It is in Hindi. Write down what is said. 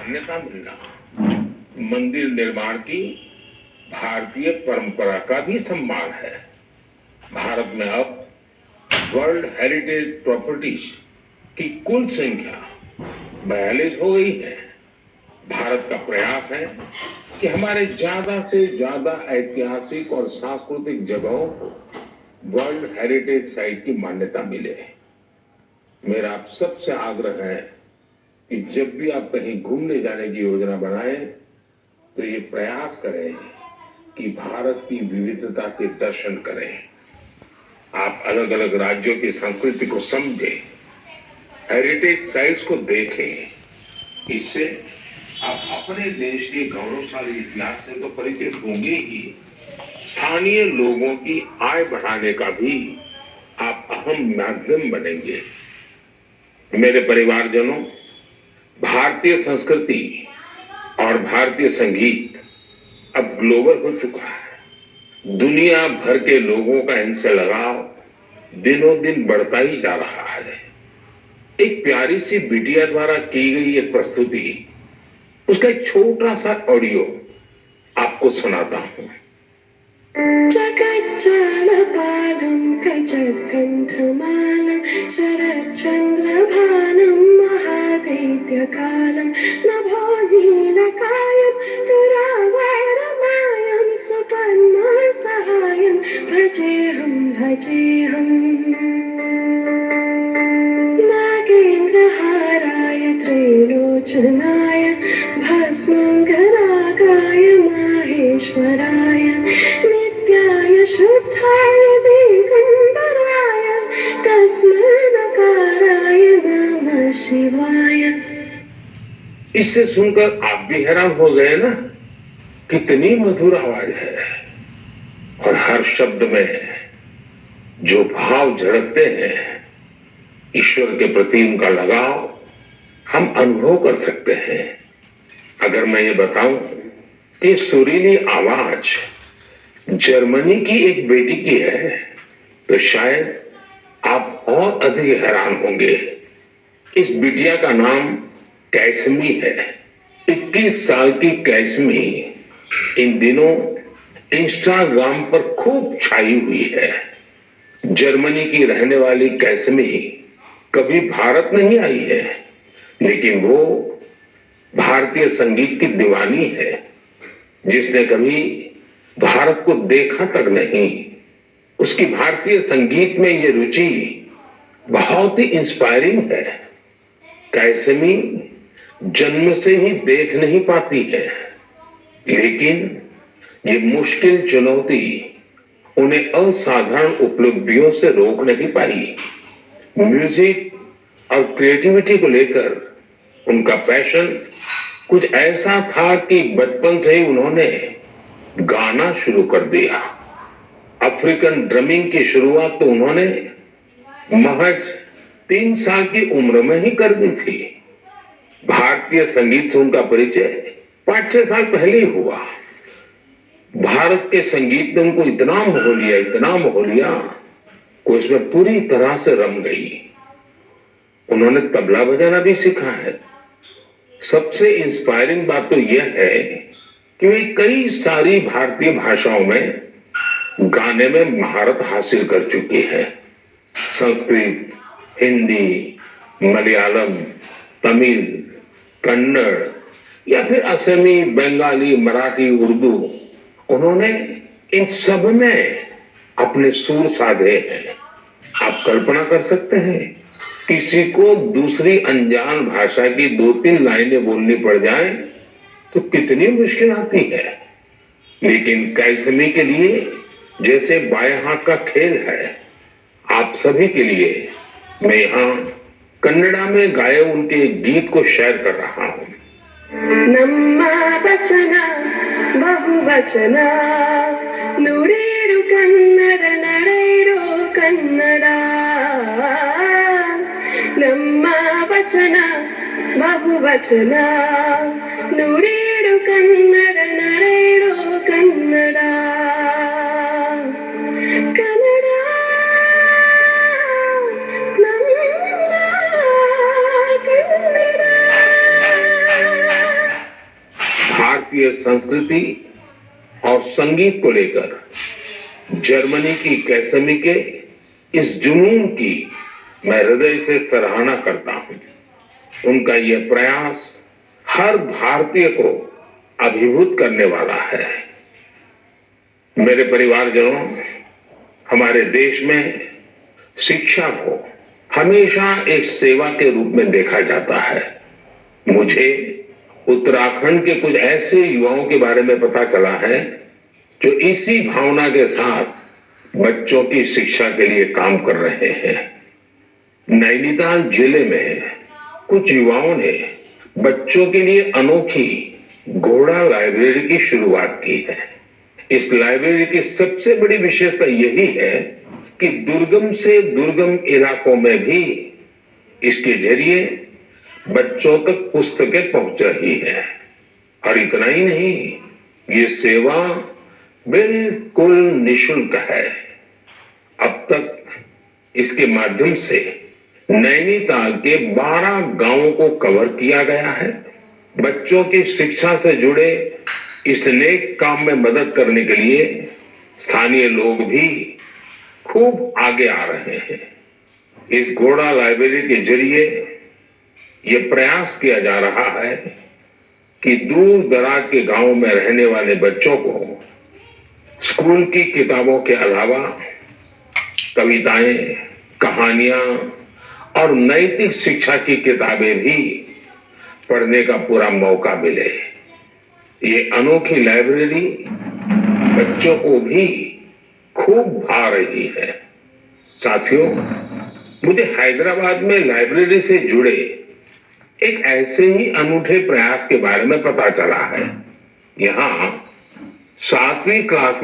मान्यता मिलना मंदिर निर्माण की भारतीय परंपरा का भी सम्मान है। भारत में अब वर्ल्ड हेरिटेज प्रॉपर्टीज की कुल संख्या 42 हो गई है। भारत का प्रयास है कि हमारे ज्यादा से ज्यादा ऐतिहासिक और सांस्कृतिक जगहों को वर्ल्ड हेरिटेज साइट की मान्यता मिले। मेरा आप सबसे आग्रह है कि जब भी आप कहीं घूमने जाने की योजना बनाएं तो ये प्रयास करें कि भारत की विविधता के दर्शन करें। आप अलग अलग राज्यों की संस्कृति को समझें, हेरिटेज साइट्स को देखें। इससे आप अपने देश के गौरवशाली इतिहास से तो परिचित होंगे ही, स्थानीय लोगों की आय बढ़ाने का भी आप अहम माध्यम बनेंगे। मेरे परिवारजनों, भारतीय संस्कृति और भारतीय संगीत अब ग्लोबल हो चुका है। दुनिया भर के लोगों का इनसे लगाव दिनों दिन बढ़ता ही जा रहा है। एक प्यारी सी बिटिया द्वारा की गई एक प्रस्तुति, उसका एक छोटा सा ऑडियो आपको सुनाता हूं। जगज्जालपालं कजकण्ठमालं शरच्चन्द्रभानं महादैत्यकालं नभो नीलकायं दुरावरमायं सुपद्मसहायं भजेऽहं नागेन्द्रहाराय त्रैलोचनाय भस्मङ्गरागाय माहेश्वराय नित्याय शुद्धाय दिगम्बराय तस्मै नकाराय नमः शिवाय। इससे सुनकर आप भी हैरान हो गए ना, कितनी मधुर आवाज है और हर शब्द में जो भाव झलकते हैं, ईश्वर के प्रति उनका लगाव हम अनुभव कर सकते हैं। अगर मैं ये बताऊं कि सुरीली आवाज जर्मनी की एक बेटी की है तो शायद आप और अधिक हैरान होंगे। इस बिटिया का नाम कैसमी है। 21 साल की कैसमी इन दिनों इंस्टाग्राम पर खूब छाई हुई है। जर्मनी की रहने वाली कैसमी कभी भारत नहीं आई है, लेकिन वो भारतीय संगीत की दीवानी है, जिसने कभी भारत को देखा तक नहीं। उसकी भारतीय संगीत में ये रुचि बहुत ही इंस्पायरिंग है। कैसमी जन्म से ही देख नहीं पाती है, लेकिन ये मुश्किल चुनौती उन्हें असाधारण उपलब्धियों से रोक नहीं पाई। म्यूजिक और क्रिएटिविटी को लेकर उनका पैशन कुछ ऐसा था कि बचपन से ही उन्होंने गाना शुरू कर दिया। अफ्रीकन ड्रमिंग की शुरुआत तो उन्होंने महज 3 साल की उम्र में ही कर दी थी। भारतीय संगीत से उनका परिचय 5-6 साल पहले ही हुआ। भारत के संगीत ने उनको इतना मोह लिया कि उसमें पूरी तरह से रम गई। उन्होंने तबला बजाना भी सीखा है। सबसे इंस्पायरिंग बात तो यह है कि वे कई सारी भारतीय भाषाओं में गाने में महारत हासिल कर चुकी है। संस्कृत, हिंदी, मलयालम, तमिल, कन्नड़ या फिर असमी, बंगाली, मराठी, उर्दू, उन्होंने इन सब में अपने सुर साधे हैं। आप कल्पना कर सकते हैं, किसी को दूसरी अनजान भाषा की 2-3 लाइनें बोलनी पड़ जाए तो कितनी मुश्किल आती है। लेकिन कैसमी के लिए जैसे बाएं हाथ का खेल है। आप सभी के लिए मैं यहाँ कन्नड़ा में गाए उनके गीत को शेयर कर रहा हूँ। ನಮ್ಮ ವಚನ ಬಹುವಚನ ನುಡಿಡು ಕನ್ನಡ ನಡೆಡು ಕನ್ನಡ ನಮ್ಮ ವಚನ ಬಹುವಚನ ನುಡಿಡು ಕನ್ನಡ ನಡೆಡು ಕನ್ನಡ ಕನ್ನಡ ನಮ್ಮ ಕನ್ನಡ भारतीय संस्कृति और संगीत को लेकर जर्मनी की कैसमी के इस जुनून की मैं हृदय से सराहना करता हूं। उनका यह प्रयास हर भारतीय को अभिभूत करने वाला है। मेरे परिवारजनों, हमारे देश में शिक्षा को हमेशा एक सेवा के रूप में देखा जाता है। मुझे उत्तराखंड के कुछ ऐसे युवाओं के बारे में पता चला है जो इसी भावना के साथ बच्चों की शिक्षा के लिए काम कर रहे हैं। नैनीताल जिले में कुछ युवाओं ने बच्चों के लिए अनोखी घोड़ा लाइब्रेरी की शुरुआत की है। इस लाइब्रेरी की सबसे बड़ी विशेषता यही है कि दुर्गम से दुर्गम इलाकों में भी इसके जरिए बच्चों तक पुस्तकें पहुंच रही हैं। और इतना ही नहीं, ये सेवा बिल्कुल निःशुल्क है। अब तक इसके माध्यम से नैनीताल के 12 गांवों को कवर किया गया है। बच्चों की शिक्षा से जुड़े इस नेक काम में मदद करने के लिए स्थानीय लोग भी खूब आगे आ रहे हैं। इस घोड़ा लाइब्रेरी के जरिए ये प्रयास किया जा रहा है कि दूर दराज के गांवों में रहने वाले बच्चों को स्कूल की किताबों के अलावा कविताएं, कहानियां और नैतिक शिक्षा की किताबें भी पढ़ने का पूरा मौका मिले। ये अनोखी लाइब्रेरी बच्चों को भी खूब भा रही है। साथियों, मुझे हैदराबाद में लाइब्रेरी से जुड़े एक ऐसे ही अनूठे प्रयास के बारे में पता चला है। यहाँ 7वीं क्लास